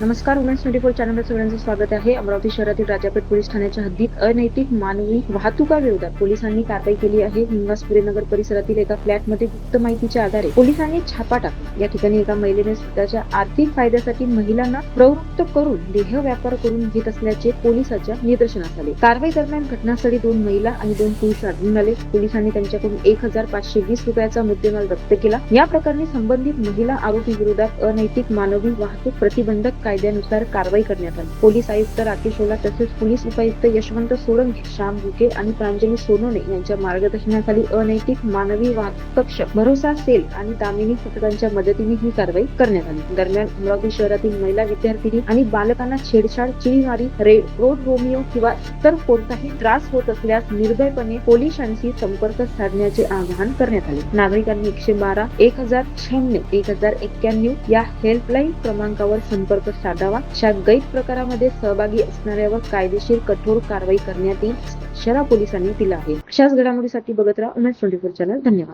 नमस्कार, वुमेन्स 24 चॅनलवर सगळ्यांचं स्वागत आहे. अमरावती शहरातील राजापेठ पोलीस ठाण्याच्या हद्दीत अनैतिक मानवी वाहतुकाविरोधात पोलिसांनी कारवाई केली आहे. निवासपुरी नगर परिसरातील एका फ्लॅटमध्ये गुप्त माहितीच्या आधारे पोलिसांनी छापा टाकला. या ठिकाणी एका महिलेने स्वतःच्या आर्थिक फायद्यासाठी महिलांना प्रवृत्त करून देह व्यापार करून घेत असल्याचे पोलिसांच्या निदर्शनास आले. कारवाई दरम्यान घटनास्थळी 2 महिला आणि 2 पुरुष आढळून आले. पोलिसांनी त्यांच्याकडून 1520 रुपयाचा मुद्देमाल जप्त केला. या प्रकरणी संबंधित महिला आरोपी विरोधात अनैतिक मानवी वाहतूक प्रतिबंधक कायद्यानुसार कारवाई करण्यात आली. पोलीस आयुक्त राकेश ओला तसेच पोलीस उपायुक्त यशवंत सोळंके, श्याम बुके आणि प्रांजली सोनवणे यांच्या मार्गदर्शनाखाली अनैतिक मानवी वाहतूक कक्ष, भरोसा सेल आणि दामिनी पथकांच्या मदतीने ही कारवाई करण्यात आली. दरम्यान अमरावती शहरातील महिला विद्यार्थिनी आणि बालकांना छेडछाड, चिडीमारी, रोड रोमिओ किंवा इतर कोणताही त्रास होत असल्यास निर्भयपणे पोलिसांशी संपर्क साधण्याचे आवाहन करण्यात आले. नागरिकांनी 112, 1096, 1091 या हेल्पलाईन क्रमांकावर संपर्क साधावा. अशा गैरप्रकारामध्ये सहभागी असणाऱ्यावर कायदेशीर कठोर कारवाई करण्यात येईल, इशारा पोलिसांनी दिला आहे. अशाच घडामोडीसाठी बघत राहा वुमेन्स 24 चॅनल. धन्यवाद.